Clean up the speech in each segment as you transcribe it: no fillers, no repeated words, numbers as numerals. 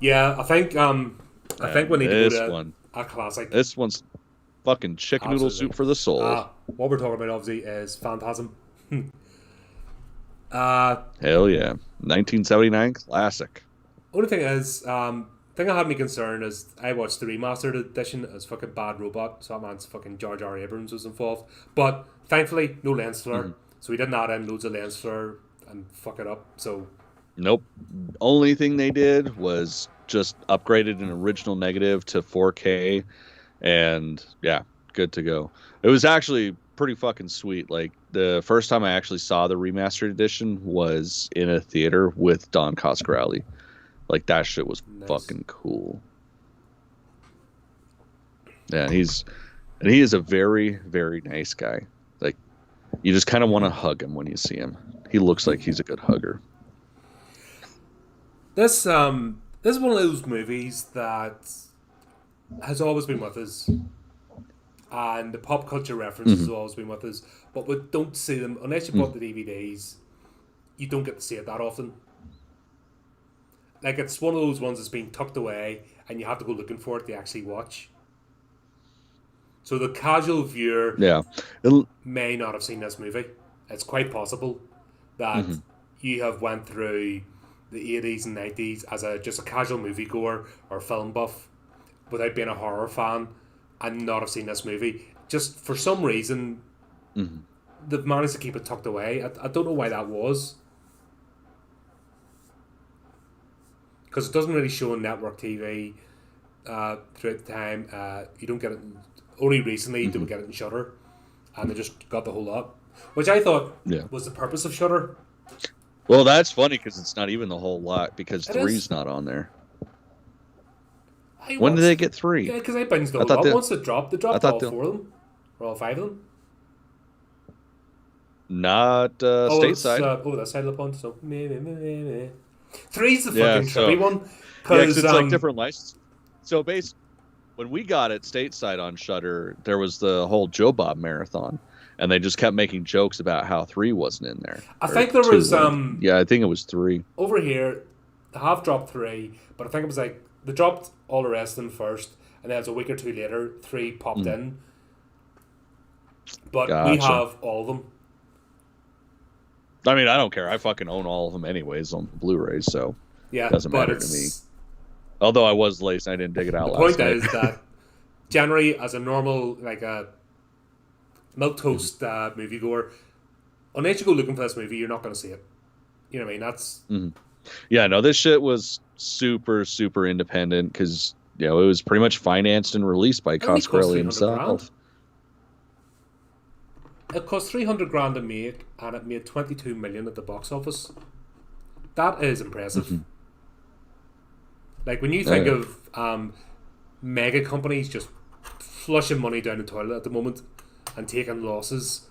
Yeah, I think we And need to go this to one, a classic. this one's fucking chicken noodle Absolutely. soup for the soul. What we're talking about obviously is Phantasm. uh, Hell yeah. 1979 classic. Only thing is, thing that had me concerned is I watched the remastered edition as fucking Bad Robot, so that man's fucking Jar Jar Abrams was involved. But thankfully, no lens flare, Mhm. so we didn't add in loads of lens flare and fuck it up. So Nope. Only thing they did was just upgraded an original negative to 4K, and yeah, good to go. It was actually pretty fucking sweet. Like the first time I actually saw the remastered edition was in a theater with Don Coscarelli. Like that shit was nice. fucking cool. Yeah, he is a very, very nice guy. Like you just kind of want to hug him when you see him. He looks like he's a good hugger. This is one of those movies that has always been with us, and the pop culture references Hmm. have always been with us, but we don't see them unless you bought the DVDs. You don't get to see it that often. Like it's one of those ones that's been tucked away, and you have to go looking for it to actually watch. So the casual viewer Yeah. It- may not have seen this movie. It's quite possible that mhm. you have went through the 80s and 90s as a just a casual moviegoer or film buff without being a horror fan and not have seen this movie. Just for some reason, Mhm. they've managed to keep it tucked away. I don't know why that was. Because it doesn't really show on network TV throughout the time. You don't get it. Only recently do we Mhm. get it in Shutter, and they just got the whole lot, which I thought Yeah. was the purpose of Shutter. Well, that's funny because it's not even the whole lot because It is. three's not on there. I When did they watched. get Yeah, three? because I binged the I whole thought lot. the Once it dropped, they I dropped thought all the four of them, or all five of them. not Oh, well, it's stateside. that side of the pond. So meh, meh, meh, meh, meh. Three's the Yeah, fucking so trippy one, yeah, because because it's like different licenses. So basically, when we got it stateside on Shutter, there was the whole Joe Bob marathon, and they just kept making jokes about how three wasn't in there I or think there two. was One of the, yeah, I think it was three. over here they have dropped three, but I think it was like they dropped all the rest of them first, and then it was a week or two later, three popped Mm, in. But we gotcha. have all of them. I mean, I don't care. I fucking own all of them anyways on Blu-rays, so it Yeah, doesn't but matter to me. it's Although I was late and I didn't dig it the out last point night. is that generally, as a normal like a milk Mhm. toast moviegoer, unless you go looking for this movie, you're not going to see it. You know what I mean? That's Mhm. Yeah, no, this shit was super, super independent because it was pretty much financed and released by it only cost Coscarelli 300 grand. himself. It cost 300 grand to make, and it made 22 million at the box office. That is impressive. Hmm. Like when you think Yeah. of mega companies just flushing money down the toilet at the moment and taking losses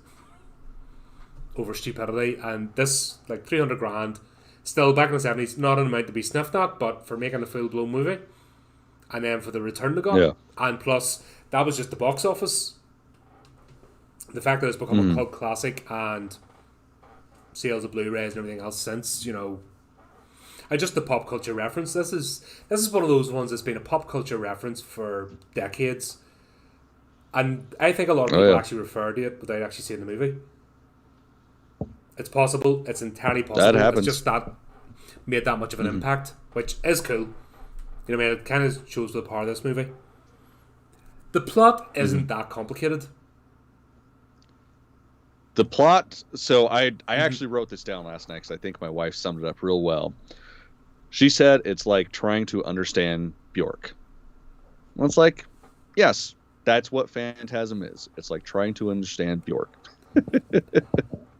over stupidity, and this like 300 grand, still back in the 70s, not an amount to be sniffed at, but for making a full blown movie, and then for the return they got, Yeah. and plus that was just the box office. The fact that it's become a Hmm. cult classic and sales of Blu-rays and everything else since, and just the pop culture reference. This is one of those ones that's been a pop culture reference for decades, and I think a lot of Oh people yeah, actually refer to it without actually seeing the movie. It's possible. It's entirely that possible. It's happens. just that made that much of an Hmm. impact, which is cool. You know what I mean? It kind of shows the power of this movie. The plot Hmm. isn't that complicated. The plot. So I Mm-hmm. actually wrote this down last night because I think my wife summed it up real well. She said it's like trying to understand Bjork. Well, it's like, yes, that's what Phantasm is. It's like trying to understand Bjork.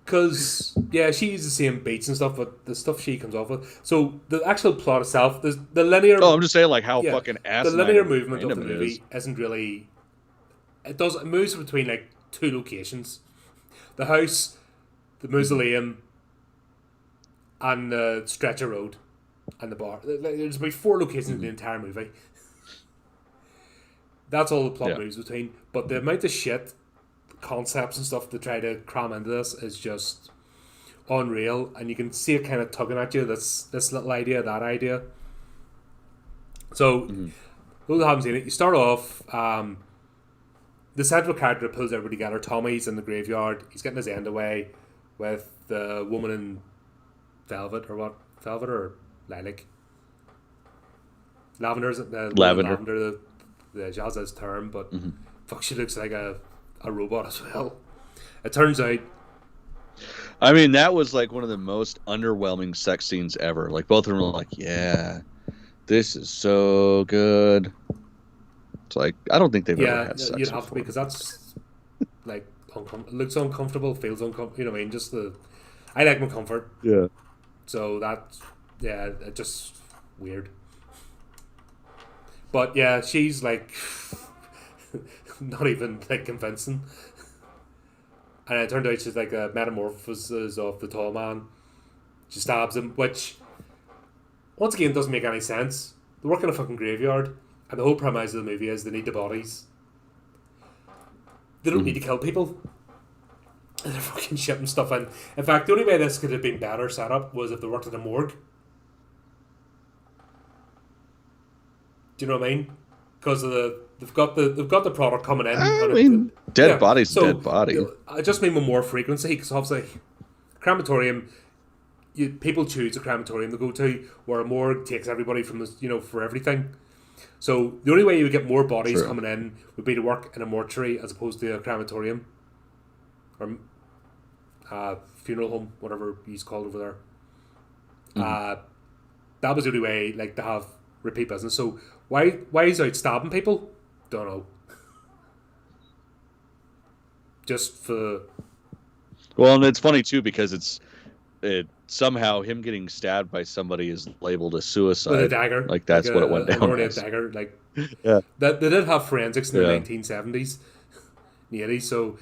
Because, yeah, she uses the same beats and stuff, but the stuff she comes off with. So, the actual plot itself, the linear, Oh, I'm just saying like how yeah, fucking the asinine linear and movement of the random it is. movie isn't really. It moves between like two locations: the house, the Hmm. mausoleum, and the stretch of road, and the bar. There's about four locations in the Hmm. entire movie. That's all the plot Yeah. moves between. But the amount of shit, concepts and stuff to try to cram into this is just unreal, and you can see it kind of tugging at you. This little idea, that idea. So, those that haven't seen it, you start off. The central character that pulls everybody together. Tommy's in the graveyard. He's getting his end away with the woman in velvet or lilac. Lavender's lavender. The Jazza's term, but fuck, she looks like a robot as well. It turns out. I mean, that was like one of the most underwhelming sex scenes ever. Like both of them were like, "Yeah, this is so good." It's like I don't think they've ever had sex. You'd have to be, because that's like it looks uncomfortable, feels uncomfortable. You know what I mean? Just I like my comfort. Yeah. So it just weird. But yeah, she's like not even like convincing. And it turned out she's like a metamorphosis of the tall man. She stabs him, which once again doesn't make any sense. They work in a fucking graveyard, and the whole premise of the movie is they need the bodies. They don't need to kill people. And they're fucking shipping stuff in. In fact, the only way this could have been better set up was if they worked at a morgue. Do you know what I mean? Because they've got the product coming in. I mean, dead bodies, dead body. I just mean with more frequency, because obviously, crematorium, people choose a crematorium to go to, where a morgue takes everybody from for everything. So the only way you would get more bodies coming in would be to work in a mortuary as opposed to a crematorium or funeral home, whatever he's called over there. That was the only way, like, to have repeat business. So why he's out stabbing people? Don't know. Just for. Well, and it's funny too because it somehow him getting stabbed by somebody is labeled a suicide with a dagger. Like that's what it went down. A dagger, like yeah. That they did have forensics in the 1970s, 80s. So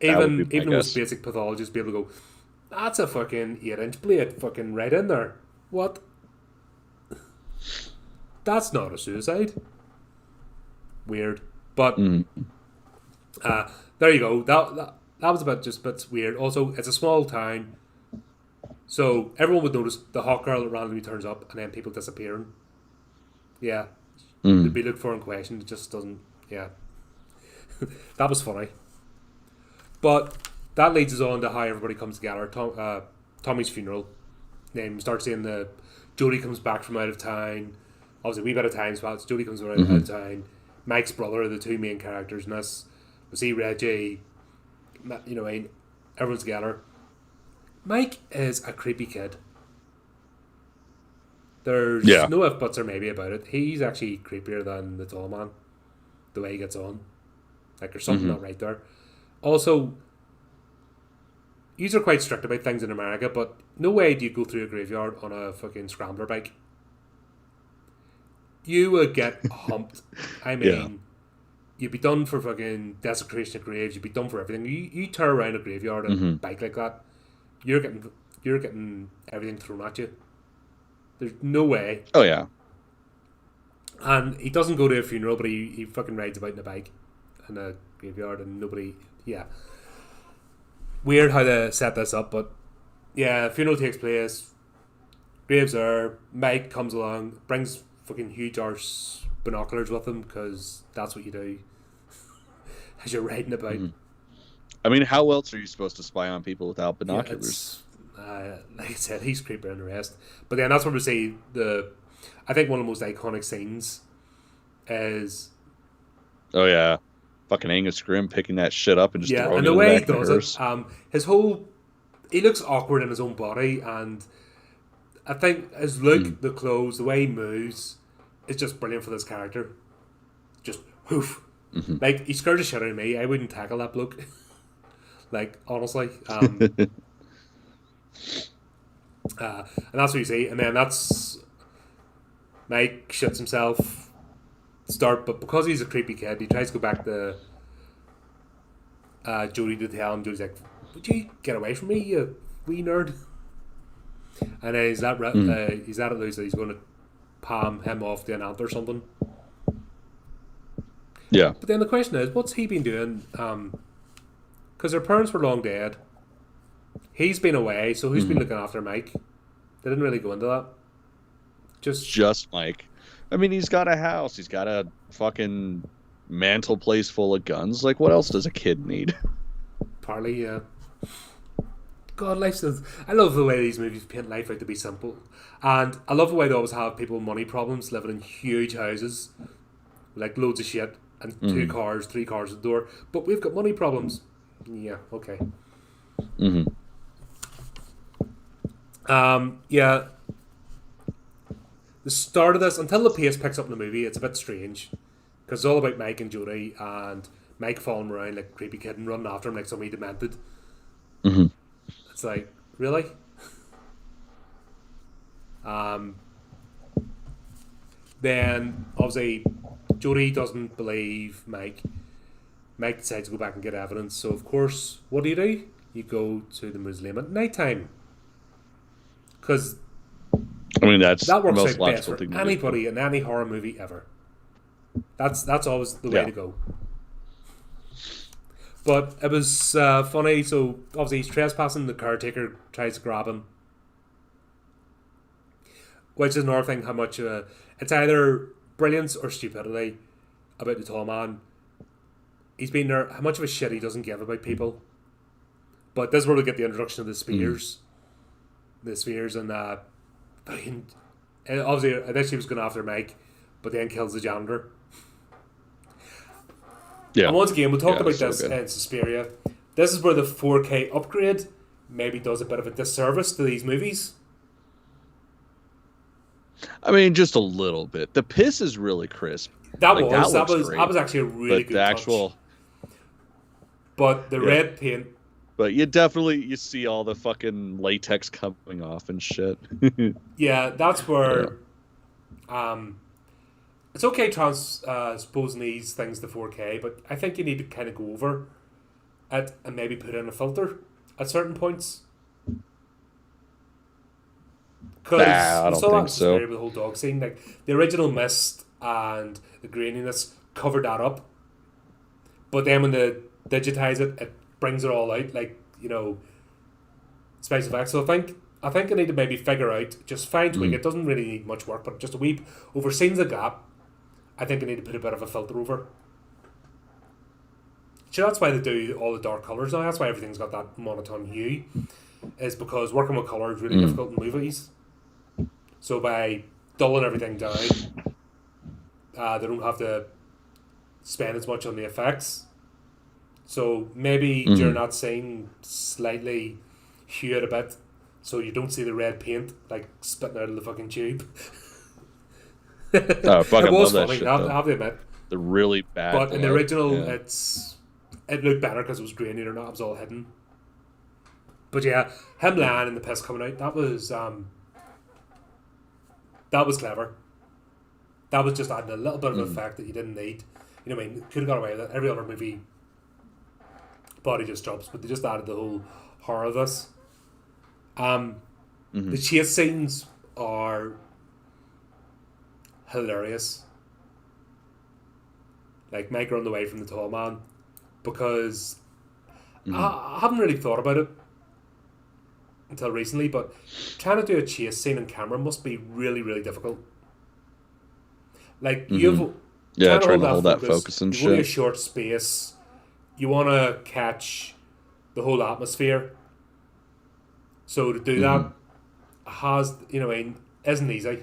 even the most basic pathologists be able to go, that's a fucking 8-inch blade, fucking right in there. What? That's not a suicide. Weird, but there you go. That was about just bits weird. Also, it's a small town, so everyone would notice the hot girl that randomly turns up, and then people disappearing. Yeah, they'd be looked for in question. It just doesn't. Yeah, that was funny. But that leads us on to how everybody comes together. Tommy's funeral. Then we start seeing Jodie comes back from out of town. Obviously, we got a time spot. So Jodie comes out of town. Mike's brother are the two main characters in this. We see Reggie. Everyone's together. Mike is a creepy kid. There's no if, buts, or maybe about it. He's actually creepier than the tall man. The way he gets on. Like, there's something not right there. Also, yous are quite strict about things in America, but no way do you go through a graveyard on a fucking scrambler bike. You would get humped. I mean, you'd be done for fucking desecration of graves. You'd be done for everything. You turn around a graveyard on a bike like that, you're getting everything thrown at you. There's no way. Oh yeah. And he doesn't go to a funeral, but he fucking rides about in a bike in a graveyard, and nobody. Yeah. Weird how they set this up, but yeah, funeral takes place. Graves are. Mike comes along, brings fucking huge arse binoculars with him, because that's what you do as you're riding about. I mean, how else are you supposed to spy on people without binoculars? Like I said, he's creepier than the rest. But then that's where we see I think one of the most iconic scenes is. Oh yeah, fucking Angus Grimm picking that shit up and just throwing and it the way he in the does it, he looks awkward in his own body, and I think his look, the clothes, the way he moves, is just brilliant for this character. Just hoof. Like, he scared the shit out of me. I wouldn't tackle that bloke. Like, honestly. And that's what you see. And then that's Mike shits himself. But because he's a creepy kid, he tries to go back to Jodie to tell him. Jodie's like, would you get away from me, you wee nerd? And then he's at it loose that he's going to palm him off to an ant or something. Yeah. But then the question is, what's he been doing? Because their parents were long dead. He's been away, so who's been looking after Mike? They didn't really go into that. Just Mike. I mean, he's got a house. He's got a fucking mantle place full of guns. Like, what else does a kid need? Partly, yeah. God, life's. I love the way these movies paint life out to be simple, and I love the way they always have people with money problems living in huge houses, like loads of shit, and 2 cars, 3 cars at the door. But we've got money problems. Yeah, okay. Mm-hmm. Yeah. The start of this, until the pace picks up in the movie, it's a bit strange because it's all about Mike and Jodie, and Mike following him around like a creepy kid and running after him like somebody demented. Mm-hmm. It's like, really? Then obviously Jodie doesn't believe Mike. Mike decides to go back and get evidence. So of course, what do? You go to the mausoleum at night time because I mean, that's that the works most out best logical for thing to anybody do. in any horror movie ever. That's always the way to go. But it was funny. So obviously he's trespassing. The caretaker tries to grab him, which is another thing. How much it's either brilliance or stupidity about the tall man. He's been there. How much of a shit he doesn't give about people. But this is where we get the introduction of the spears. The spears and obviously initially he was going after Mike, but then kills the janitor. Yeah. And once again, we talked about so this good. in Suspiria. This is where the 4K upgrade maybe does a bit of a disservice to these movies. I mean, just a little bit. The piss is really crisp. That Like, was actually a really but good the touch. actual, But the red paint, but you see all the fucking latex coming off and shit. yeah, that's where it's okay transposing these things to 4K, but I think you need to kind of go over it and maybe put in a filter at certain points. Because I don't think so. With the whole dog scene, like the original mist and the graininess covered that up, but then when they digitize it, it brings it all out, like, you know, special effects. So I think I need to maybe figure out, just fine tweak. It doesn't really need much work, but just a wee over scenes of gap. I think I need to put a bit of a filter over. So that's why they do all the dark colours now. That's why everything's got that monotone hue. Is because working with colour is really difficult in movies. So by dulling everything down, they don't have to spend as much on the effects. So maybe during that scene, slightly hue it a bit, so you don't see the red paint like spitting out of the fucking tube. Oh, fucking It was love that funny, shit, I though. have to admit. The really bad. But in the blood. original, Yeah. it looked better because it was grainy or not. It was all hidden. But yeah, him lying and the piss coming out, that was clever. That was just adding a little bit of effect that you didn't need. You know what I mean? Could have got away with it. Every other movie, body just drops, but they just added the whole horror of this. The chase scenes are hilarious. Like Mike running away from the tall man, because I haven't really thought about it until recently, but trying to do a chase scene on camera must be really, really difficult. Like trying to hold that focus and you've only a shit. short space. You want to catch the whole atmosphere. So to do that isn't easy.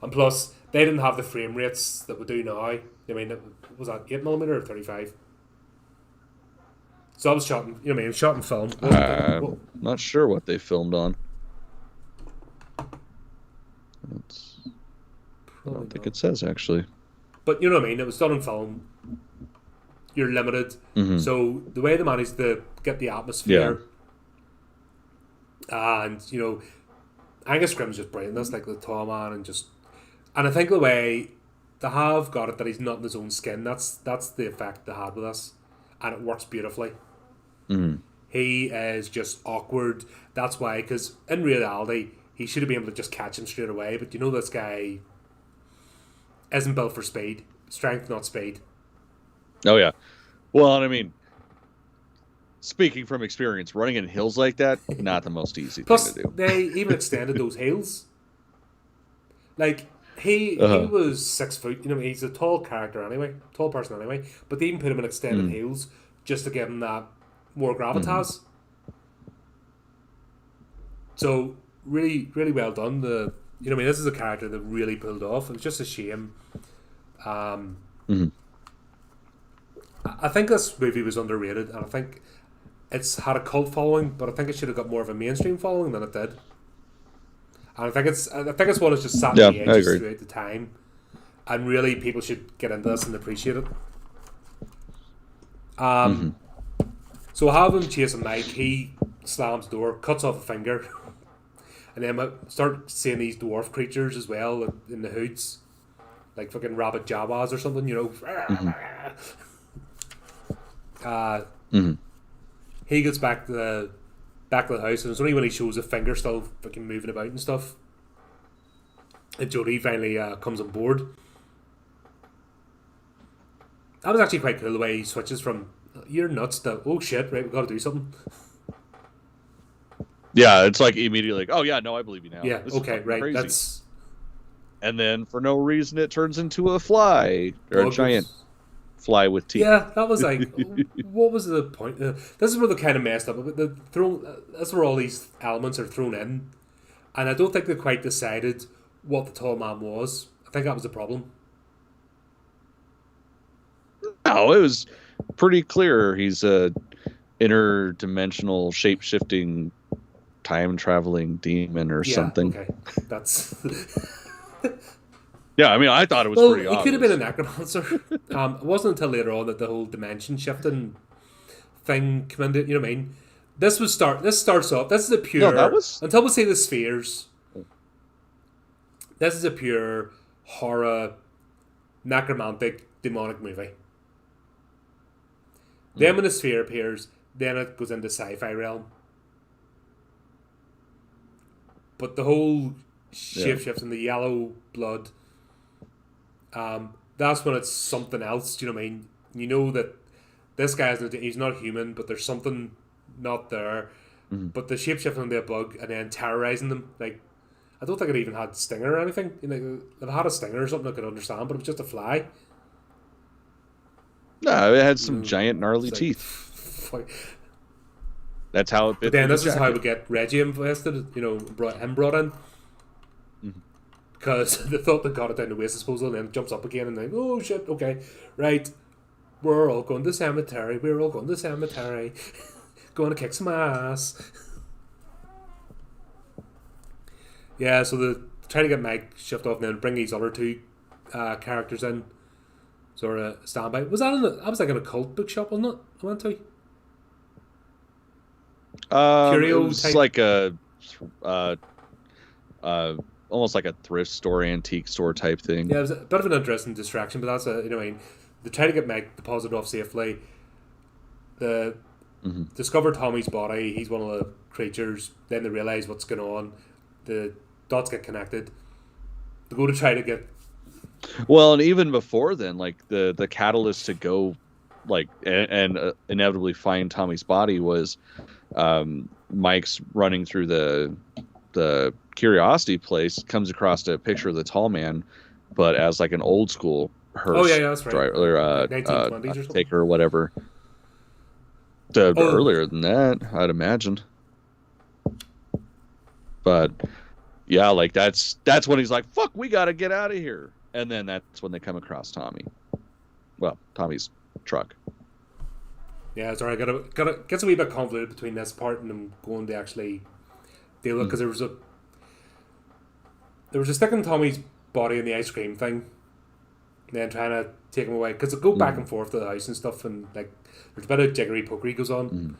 And plus, they didn't have the frame rates that we do now. I mean, was that 8mm or 35? So I was shot in, shot in film. Not sure what they filmed on. I don't think it says, actually. But you know what I mean? It was done in film. You're limited. So the way they managed to get the atmosphere, and Angus Scrimm's just brilliant. That's like the tall man, and I think the way they have got it that he's not in his own skin. That's the effect they had with us, and it works beautifully. He is just awkward. That's why, because in reality, he should have been able to just catch him straight away. But this guy isn't built for speed. Strength, not speed. Oh, yeah. Well, and I mean, speaking from experience, running in hills like that, not the most easy Plus, thing to do. they even extended those hills. Like, He was 6 foot. You know, he's a tall character anyway, tall person anyway. But they even put him in extended heels just to give him that more gravitas. So really, really well done. This is a character that really pulled off. It was just a shame. I think this movie was underrated, and I think it's had a cult following, but I think it should have got more of a mainstream following than it did. And I think it's one that's just sat on the edges throughout the time, and really people should get into this and appreciate it. So I have him chasing Mike. He slams the door, cuts off a finger, and then I start seeing these dwarf creatures as well in the hoods, like fucking rabbit Jawas or something, you know. He gets back to the house, and it's only when he shows a finger still fucking moving about and stuff, and Jodie finally comes on board. That was actually quite cool, the way he switches from "you're nuts" to "oh shit, right, we got to do something." Yeah, it's like immediately like, "Oh yeah, no, I believe you now." Yeah, this okay, right. crazy. That's. And then for no reason, it turns into a fly or a giant fly with teeth. Yeah, that was like, what was the point? This is where they kind of messed up. That's where all these elements are thrown in, and I don't think they quite decided what the tall man was. I think that was the problem. No, it was pretty clear. He's a interdimensional, shape-shifting, time-traveling demon or something. Okay, that's. Yeah, I mean, I thought it was pretty obvious. He could have been a necromancer. It wasn't until later on that the whole dimension shifting thing came into. You know what I mean? This starts off. This is a pure. Until we see the spheres. This is a pure horror, necromantic, demonic movie. Then when the sphere appears, then it goes into sci-fi realm. But the whole shape-shifting, the yellow blood, that's when it's something else. Do you know what I mean? You know that this guy he's not human, but there's something not there. But the shape-shifting into a bug and then terrorizing them, like, I don't think it even had stinger or anything. You know, if it had a stinger or something, I could understand, but it was just a fly. No, it had some giant gnarly teeth. That's how it bit. But then this is how we get Reggie invested. You know, brought in because they thought they got it down the waste disposal, and then it jumps up again, and then oh shit, okay, right, we're all going to the cemetery. Going to kick some ass. Yeah, so they try to get Mike shift off and then bring these other two characters in. Sort of standby. Was that I was like in a cult bookshop, wasn't it? I went to. It was type? Like a, almost like a thrift store, antique store type thing. Yeah, it was a bit of an interesting distraction, but that's you know, I mean, they try to get Mike deposited off safely. They discover Tommy's body. He's one of the creatures. Then they realize what's going on. The dots get connected. They go to try to get. Well, and even before then, like the catalyst to go, like and inevitably find Tommy's body was, Mike's running through the curiosity place, comes across a picture of the tall man, but as like an old school hearse. Oh yeah, that's right. Driver, 1920s or something. Taker or whatever. Earlier than that, I'd imagine. But yeah, like that's when he's like, "Fuck, we gotta get out of here." And then that's when they come across Tommy. Well, Tommy's truck. Yeah, sorry, gotta gets a wee bit convoluted between this part and them going to actually deal with, because there was a stick in Tommy's body in the ice cream thing, and then trying to take him away, because they go back and forth to the house and stuff, and like there's a bit of jiggery pokery goes on.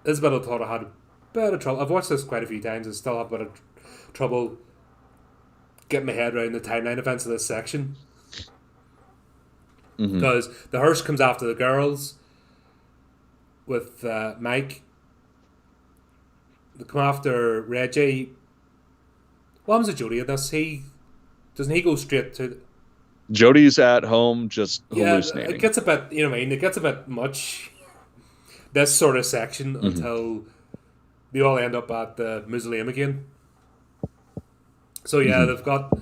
Isabella thought I had a bit of trouble. I've watched this quite a few times and still have a bit of trouble getting my head around the timeline events of this section, because the hearse comes after the girls with Mike. They come after Reggie. What happens to Jodie in this? Doesn't he go straight to? Jodie's at home just hallucinating. It gets a bit, you know what I mean? It gets a bit much. This sort of section until they all end up at the mausoleum again. So yeah, they've got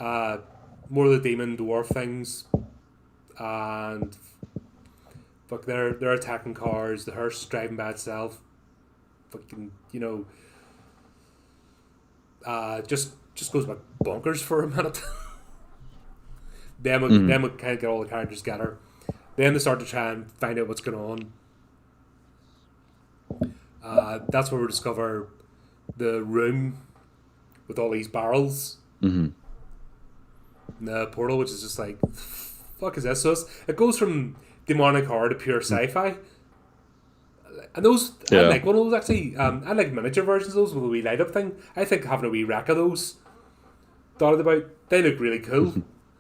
more of the demon dwarf things, and fuck, they're attacking cars. The hearse is driving by itself. Fucking, just goes like bonkers for a minute. Then we kind of get all the characters together. Then they start to try and find out what's going on. That's where we discover the room with all these barrels. And the portal, which is just like, fuck is this? So it goes from demonic horror to pure sci-fi. And those, I like one of those actually. I like miniature versions of those with a wee light up thing. I think having a wee rack of those dotted about, they look really cool.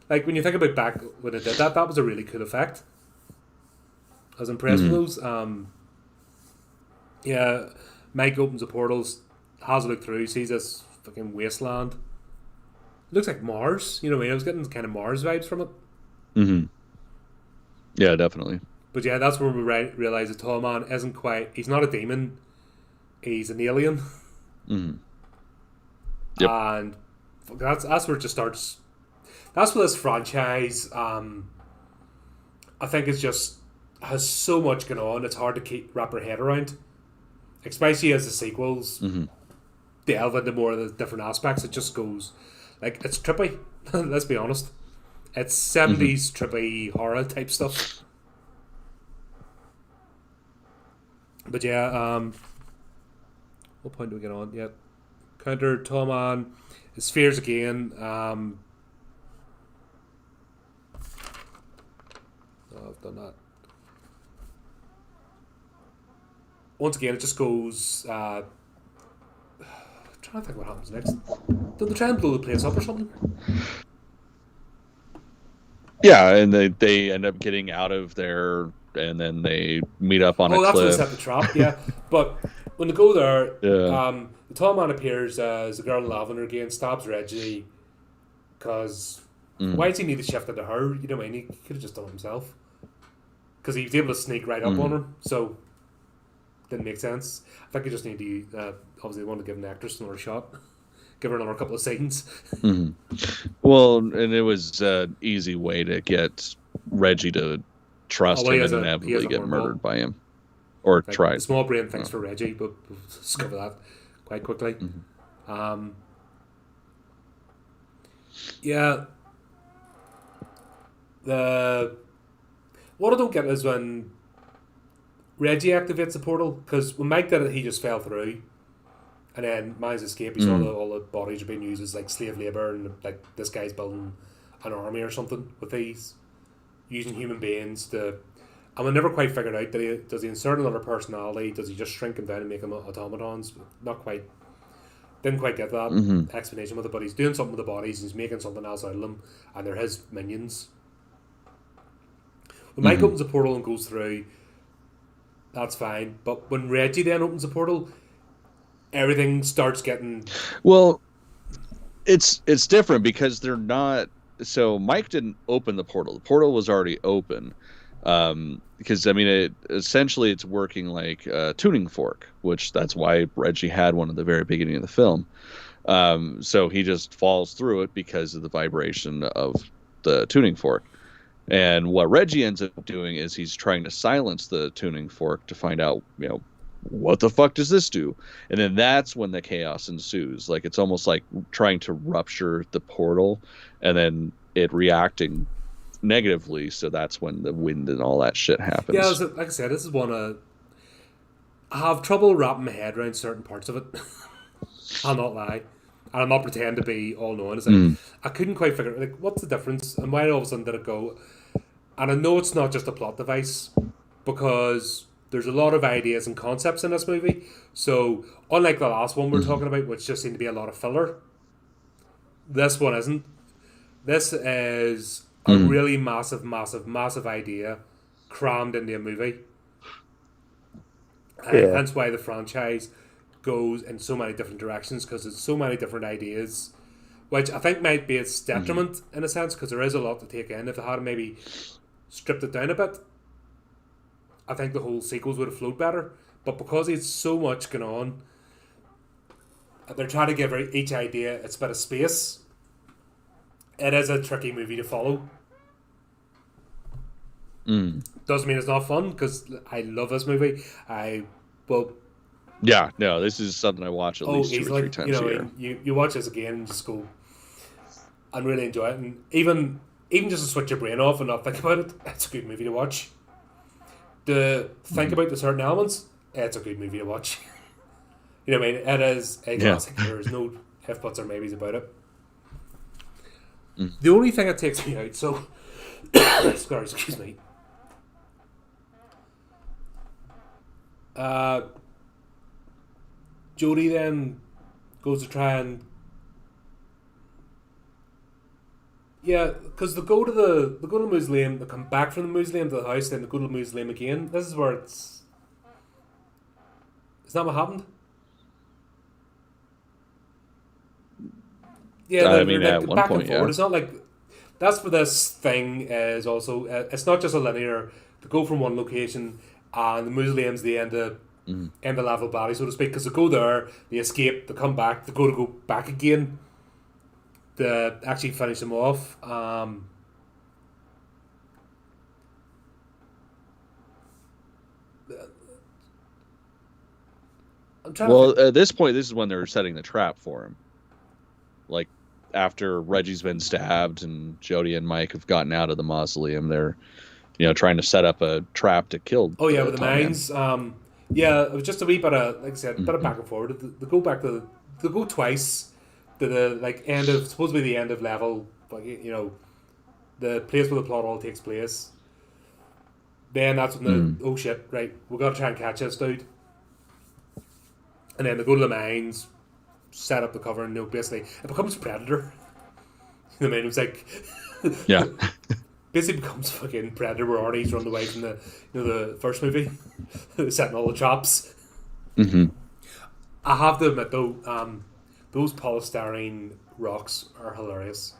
Like when you think about back when it did that was a really cool effect. I was impressed with those. Mike opens the portals, has a look through, sees this fucking wasteland. It looks like Mars. You know what I mean? I was getting kind of Mars vibes from it. Yeah, definitely. But yeah, that's where we realise that Tall Man isn't quite... He's not a demon. He's an alien. Yep. And that's where it just starts... That's where this franchise, I think, has so much going on. It's hard to wrap your head around. Especially as the sequels delve into more of the different aspects. It just goes... Like, it's trippy. Let's be honest. It's 70s trippy horror type stuff. But yeah, what point do we get on? Yeah, counter Tall Man, his fears again. I've done that. Once again, it just goes. I'm trying to think what happens next. Don't they try and blow the place up or something? Yeah, and they end up getting out of there. And then they meet up on a cliff. Oh, that's when they set the trap, yeah. But when they go there, the Tall Man appears as a girl in lavender again, stabs Reggie, because why does he need to shift into her? You know what I mean? He could have just done it himself. Because he was able to sneak right up on her, so didn't make sense. I think he just need to, obviously, want to give an actress another shot. Give her another couple of scenes. Well, and it was an easy way to get Reggie to trust him and inevitably get murdered by him. Or like, try. Small brain thinks for Reggie, but we'll discover that quite quickly. Yeah. What I don't get is when Reggie activates the portal, because when Mike did it, he just fell through. And then managed to escape. He saw all the bodies are being used as like slave labour, and like this guy's building an army or something with these. Using human beings to... And we never quite figured out, does he insert another personality? Does he just shrink them down and make them automatons? Not quite. Didn't quite get that explanation with it, but he's doing something with the bodies, he's making something else out of them, and they're his minions. When Mike opens the portal and goes through, that's fine. But when Reggie then opens the portal, everything starts getting... Well, it's different because they're not... So Mike didn't open the portal. The portal was already open. Because, I mean, essentially it's working like a tuning fork, which that's why Reggie had one at the very beginning of the film. So he just falls through it because of the vibration of the tuning fork. And what Reggie ends up doing is he's trying to silence the tuning fork to find out, what the fuck does this do? And then that's when the chaos ensues. Like, it's almost like trying to rupture the portal and then it reacting negatively. So that's when the wind and all that shit happens. Yeah, like I said, this is one I have trouble wrapping my head around certain parts of it. I'll not lie. And I'm not pretending to be all-knowing. It's like, I couldn't quite figure out, like, what's the difference? And why all of a sudden did it go? And I know it's not just a plot device, because there's a lot of ideas and concepts in this movie. So, unlike the last one we're talking about, which just seemed to be a lot of filler, this one isn't. This is a really massive, massive, massive idea crammed into a movie. And hence why the franchise goes in so many different directions, because there's so many different ideas, which I think might be its detriment in a sense, because there is a lot to take in. If they had maybe stripped it down a bit, I think the whole sequels would have flowed better. But because it's so much going on, they're trying to give each idea its bit of space it is a tricky movie to follow. Doesn't mean it's not fun, because I love this movie. Yeah, no, this is something I watch at least 2 or 3 times a year. You watch this again and just go and really enjoy it, and even just to switch your brain off and not think about it, it's a good movie to watch. To think about the certain elements, it's a good movie to watch. You know what I mean? It is a classic. There's no if, buts, or maybes about it. The only thing that takes me out, so sorry, excuse me. Jodie then goes to try and because they go to the mausoleum, they come back from the mausoleum to the house, then they go to the mausoleum again. This is where is that what happened? Yeah, I mean, at one back point, and forward. yeah. It's not like that's where this thing is also. It's not just a linear to go from one location and the mausoleum's the end of level valley, so to speak. Because they go there, they escape, they come back, they go back again to actually finish them off. At this point, this is when they're setting the trap for him. Like, after Reggie's been stabbed and Jodie and Mike have gotten out of the mausoleum, they're, trying to set up a trap to kill. Oh yeah, with the mines. It was just a wee bit of, like I said, a bit of back and forward. They go back to they go twice to the end of supposedly the end of level, but the place where the plot all takes place. Then that's when oh shit, right, we got to try and catch this dude. And then they go to the mines, set up the cover, and basically it becomes Predator. You know what I mean? It was like yeah. Basically becomes fucking Predator, where Arnie's run away from the first movie, setting all the traps. I have to admit though, those polystyrene rocks are hilarious.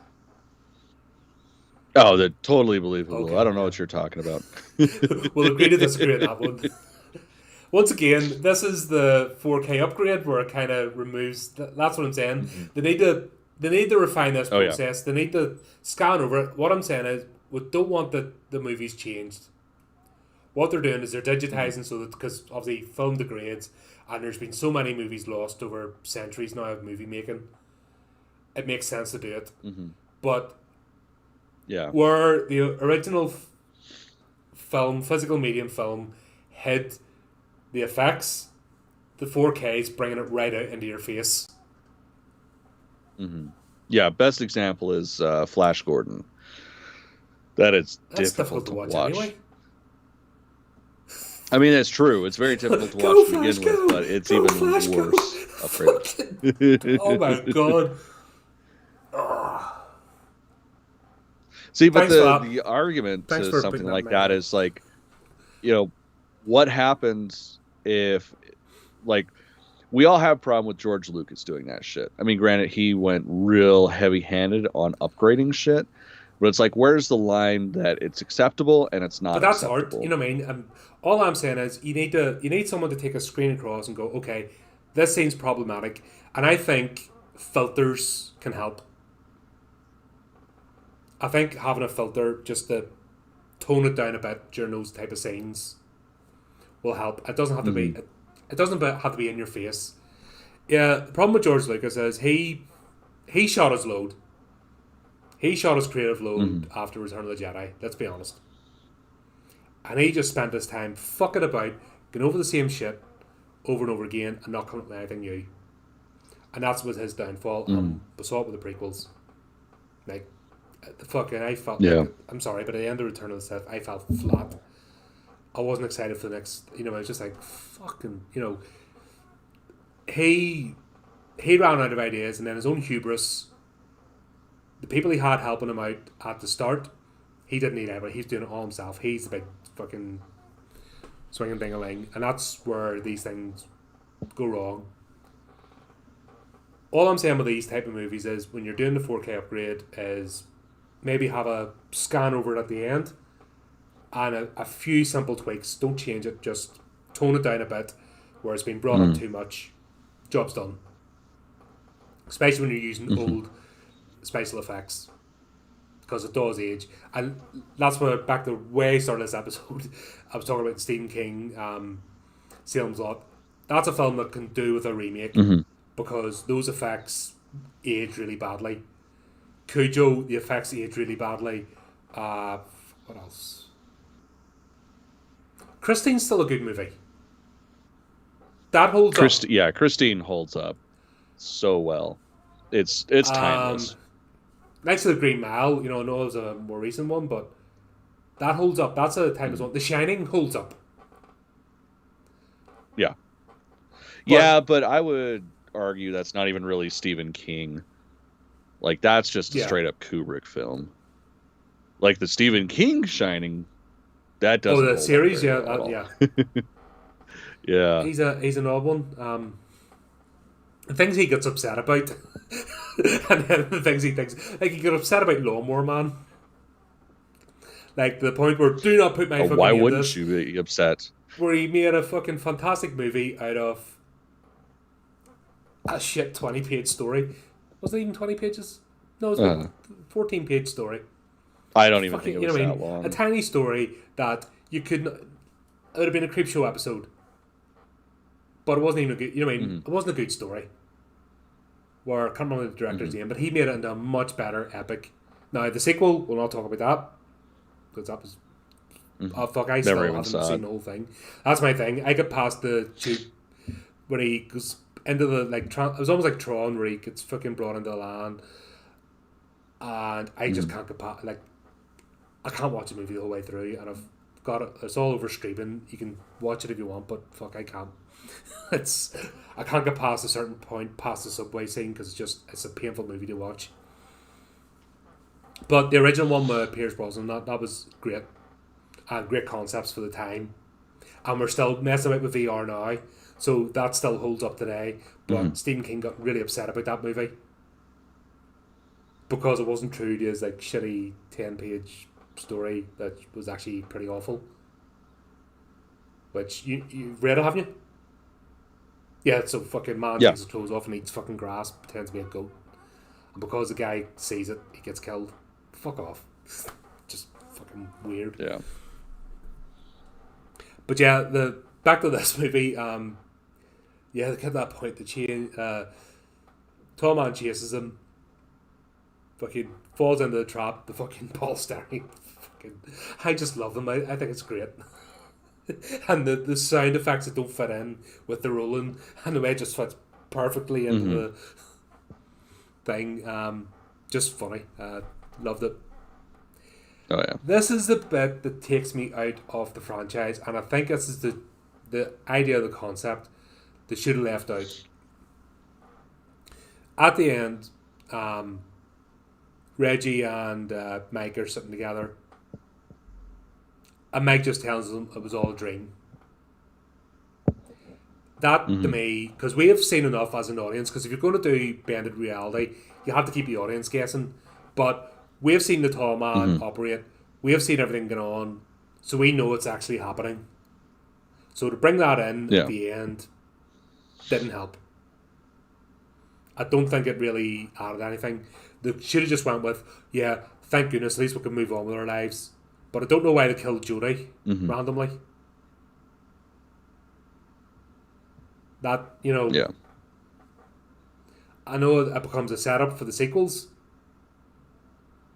Oh, they're totally believable. Okay. I don't know what you're talking about. We'll agree to disagree on that one. Once again, this is the 4K upgrade where it kind of removes. That's what I'm saying. They need to refine this process. They need to scan over it. What I'm saying is, we don't want the movies changed. What they're doing is they're digitizing so that, because obviously film degrades, and there's been so many movies lost over centuries now of movie making. It makes sense to do it, but where the original film, physical medium film, hid the effects, the 4K is bringing it right out into your face. Yeah, best example is Flash Gordon. That's difficult to watch. Anyway. I mean, that's true. It's very difficult to watch to begin with, but it's even worse upgraded. Oh my god. See, but the argument to something like that is like, what happens if, like, we all have a problem with George Lucas doing that shit. I mean, granted, he went real heavy-handed on upgrading shit, but it's like, where's the line that it's acceptable and it's not? But that's acceptable? Art, you know what I mean? All I'm saying is, you need someone to take a screen across and go, okay, this seems problematic, and I think filters can help. I think having a filter just to tone it down a bit during those type of scenes will help. It doesn't have to be. It doesn't have to be in your face. Yeah, the problem with George Lucas is he shot his load. He shot his creative load after Return of the Jedi. Let's be honest. And he just spent his time fucking about, going over the same shit over and over again, and not coming up with anything new. And that's with his downfall. We saw it with the prequels. Like, I felt like, I'm sorry, but at the end of Return of the Sith, I felt flat. I wasn't excited for the next, I was just like, fucking, he ran out of ideas, and then his own hubris, the people he had helping him out at the start, he didn't need anybody. He's doing it all himself. He's the big fucking swinging ding-a-ling, and that's where these things go wrong. All I'm saying with these type of movies is, when you're doing the 4K upgrade, is maybe have a scan over it at the end, and a few simple tweaks. Don't change it, just tone it down a bit where it's been brought up too much. Job's done. Especially when you're using old special effects. because it does age. And that's where, back to way start of this episode, I was talking about Stephen King, Salem's Lot. That's a film that can do with a remake because those effects age really badly. Cujo, the effects age really badly. What else? Christine's still a good movie. That holds up. Yeah, Christine holds up so well. It's timeless. Next to The Green Mile, I know it was a more recent one, but that holds up. That's a timeless one. The Shining holds up. Yeah. But I would argue that's not even really Stephen King. Like, that's just a straight up Kubrick film. Like the Stephen King Shining, that doesn't. Oh, the series, yeah. Yeah. He's an odd one. The things he gets upset about, and then the things he thinks, like he got upset about Lawnmower Man, like the point where do not put my. Why wouldn't you be upset? Where he made a fucking fantastic movie out of a shit 20-page story. Was it even 20 pages? No, it was a 14-page story. I don't even think it was that long. A tiny story that you could. It would have been a Creepshow episode. But it wasn't even a good. It wasn't a good story. Where I can't remember the director's name, but he made it into a much better epic. Now the sequel, we'll not talk about that because that was. Oh fuck! I still haven't seen the whole thing. That's my thing. I get past the tube when he goes into the it was almost like Tron, where he gets fucking brought into the land, and I just can't get past. I can't watch a movie the whole way through, and I've got it. It's all over streaming. You can watch it if you want, but fuck, I can't. I can't get past a certain point, past the subway scene, because it's a painful movie to watch. But the original one with Pierce Brosnan, that was great, and great concepts for the time, and we're still messing about with VR now, so that still holds up today. But Stephen King got really upset about that movie because it wasn't true to his shitty 10-page story that was actually pretty awful. Which you've read it, haven't you? Yeah, so fucking man takes his clothes off and eats fucking grass, pretends to be a goat. And because the guy sees it, he gets killed. Fuck off. Just fucking weird. Yeah. But yeah, back to this movie, they get that point that tall man chases him, fucking falls into the trap, the fucking ball staring. I just love them. I think it's great. And the sound effects that don't fit in with the rolling, and the way it just fits perfectly into the thing. Just funny. Loved it. Oh yeah. This is the bit that takes me out of the franchise, and I think this is the idea of the concept they should have left out. At the end, Reggie and Mike are sitting together. And Mike just tells them it was all a dream. That, to me, because we have seen enough as an audience, because if you're going to do bended reality, you have to keep the audience guessing. But we have seen the tall man operate. We have seen everything going on. So we know it's actually happening. So to bring that in at the end didn't help. I don't think it really added anything. They should have just went with, thank goodness, at least we can move on with our lives. But I don't know why they killed Jodie randomly. That, I know it becomes a setup for the sequels,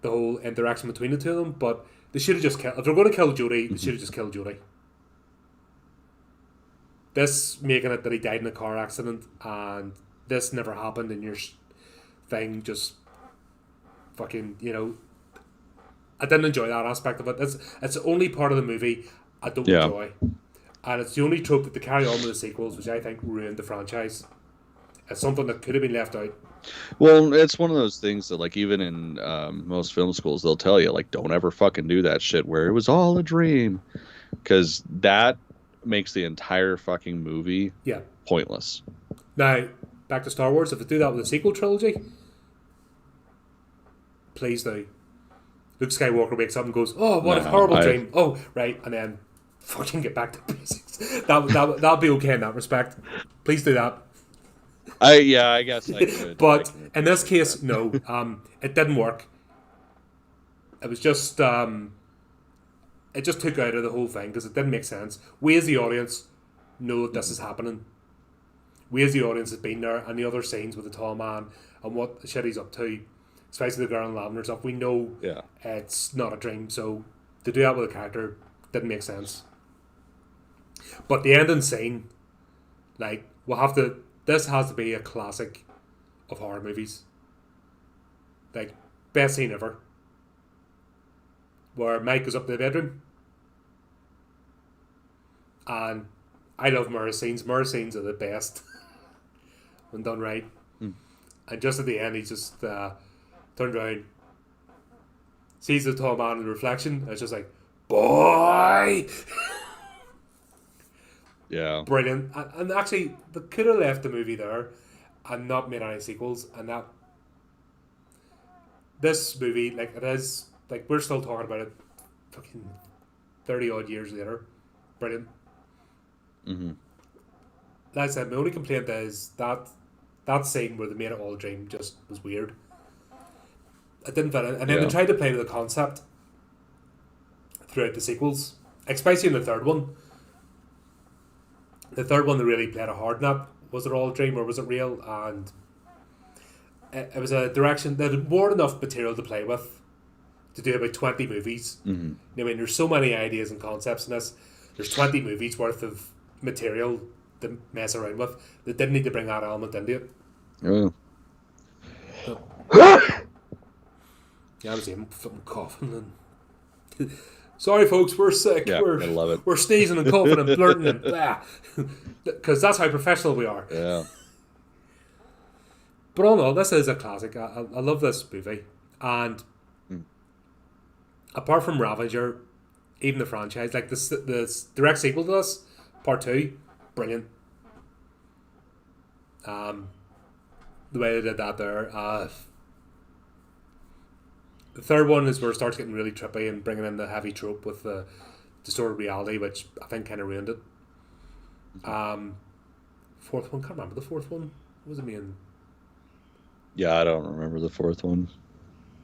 the whole interaction between the two of them, but they should have just killed. If they're going to kill Jodie, they should have just killed Jodie. This making it that he died in a car accident, and this never happened, and your thing just fucking, I didn't enjoy that aspect of it. It's the only part of the movie I don't enjoy. And it's the only trope that they carry on with the sequels, which I think ruined the franchise. It's something that could have been left out. Well, it's one of those things that, even in most film schools, they'll tell you, don't ever fucking do that shit where it was all a dream. Because that makes the entire fucking movie pointless. Now, back to Star Wars. If they do that with a sequel trilogy, please do. Luke Skywalker wakes up and goes, "Oh, what a horrible dream!" Oh, right, and then fucking get back to basics. That'll be okay in that respect. Please do that. I guess I could. But in this case, no. It didn't work. it was just it just took out of the whole thing because it didn't make sense. We as the audience know that this is happening. We as the audience has been there, and the other scenes with the tall man and what shit he's up to, especially the girl in lavender stuff, we know it's not a dream. So to do that with a character didn't make sense. But the ending scene, like, we'll have to. This has to be a classic of horror movies. Like, best scene ever. Where Mike goes up to the bedroom. And I love mirror scenes. Mirror scenes are the best when done right. And just at the end, he just turned around, sees the tall man in the reflection, and it's just like, boy! Yeah. Brilliant. And actually, they could have left the movie there and not made any sequels. And that, this movie, like, it is, like, we're still talking about it fucking 30 odd years later. Brilliant. Mm-hmm. Like I said, my only complaint is that scene where they made it all a dream just was weird. It didn't fit in. And then they tried to play with the concept throughout the sequels, especially in the third one. The third one, they really played a hard nut. Was it all a dream or was it real? And it was a direction that had more than enough material to play with to do about 20 movies. Mm-hmm. I mean, there's so many ideas and concepts in this. There's 20 movies worth of material to mess around with. They didn't need to bring that element into it. Oh. Yeah, I was even fucking coughing and sorry folks, we're sick. Yeah, I love it. We're sneezing and coughing and blurting and blah. Because that's how professional we are. Yeah. But all in all, this is a classic. I love this movie. And apart from Ravager, even the franchise, like the direct sequel to this, Part 2, brilliant. The way they did that there. The third one is where it starts getting really trippy and bringing in the heavy trope with the distorted reality, which I think kind of ruined it. Fourth one, can't remember the fourth one. What was it mean? Yeah, I don't remember the fourth one.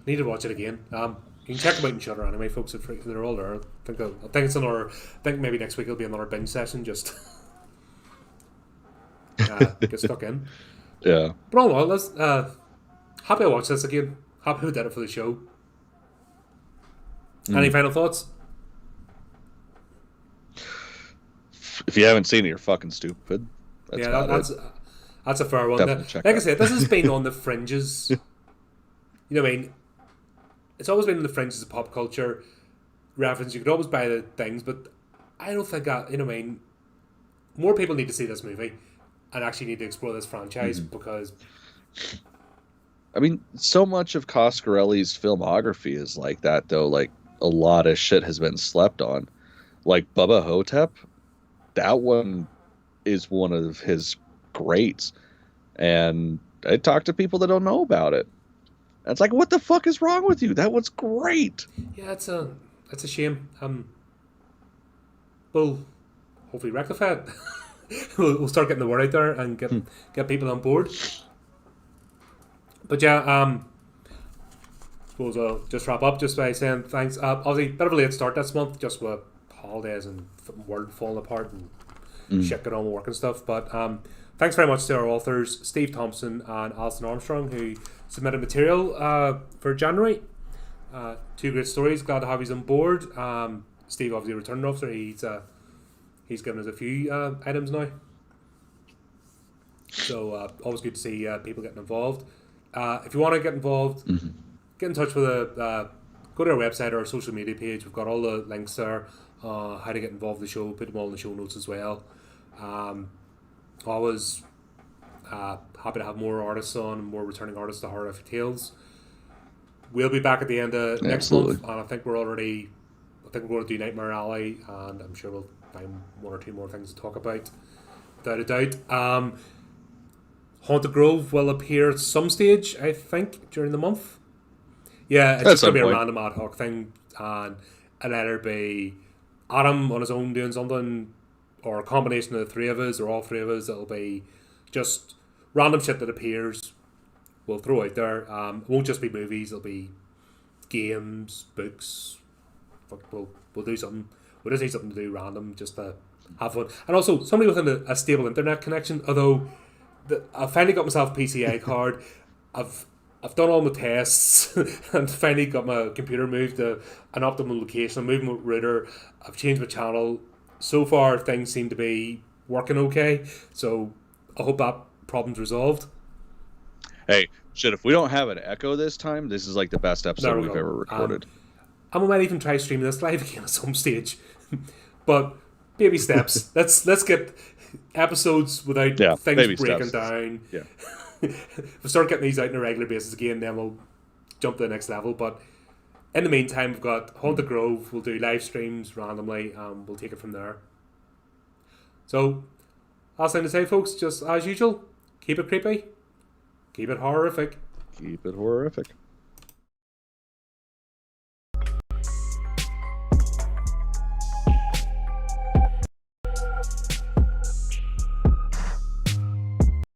Need to watch it again. You can check them out in Shudder anyway, folks. They're all there. I think it's another. I think maybe next week it'll be another binge session. Just get stuck in. Yeah. But all in all, let's happy I watched this again. Happy we did it for the show. Any final thoughts? If you haven't seen it, you're fucking stupid. That's a fair one. Like I said, this has been on the fringes. You know what I mean? It's always been on the fringes of pop culture reference. You could always buy the things, but I don't think that, you know what I mean? More people need to see this movie and actually need to explore this franchise because... I mean, so much of Coscarelli's filmography is like that, though. Like, a lot of shit has been slept on. Like, Bubba Hotep, that one is one of his greats. And I talk to people that don't know about it. It's like, what the fuck is wrong with you? That one's great. Yeah, it's a shame. We'll hopefully rectify it. we'll start getting the word out there and get people on board. But yeah, suppose I'll just wrap up just by saying thanks. Obviously, bit of a late start this month, just with holidays and world falling apart and shit going on with work and stuff. But thanks very much to our authors, Steve Thompson and Alison Armstrong, who submitted material for January. Two great stories. Glad to have you on board. Steve, obviously, a returning officer. He's given us a few items now. So always good to see people getting involved. If you want to get involved, get in touch with go to our website or our social media page. We've got all the links there, how to get involved in the show, put them all in the show notes as well. Always happy to have more artists on, more returning artists to Horrific Tales. We'll be back at the end of next month, and I think we're going to do Nightmare Alley, and I'm sure we'll find one or two more things to talk about, without a doubt. Haunted Grove will appear at some stage, I think, during the month. Yeah, it's just going to be a random ad hoc thing, and it'll either be Adam on his own doing something, or a combination of the three of us, or all three of us. It'll be just random shit that appears. We'll throw out there. It won't just be movies. It'll be games, books. Fuck, we'll do something. We just need something to do random, just to have fun. And also, somebody with a stable internet connection. Although I finally got myself a PCI card. I've done all my tests and finally got my computer moved to an optimal location. I'm moving my router. I've changed my channel. So far, things seem to be working okay. So I hope that problem's resolved. Hey, shit, if we don't have an echo this time, this is like the best episode we've ever recorded. I might even try streaming this live again at some stage. But baby steps. let's get episodes without things breaking down. Yeah. If we start getting these out on a regular basis again, then we'll jump to the next level. But in the meantime, we've got Haunted Grove. We'll do live streams randomly, and we'll take it from there. So, last thing to say, folks, just as usual, keep it creepy, keep it horrific. Keep it horrific.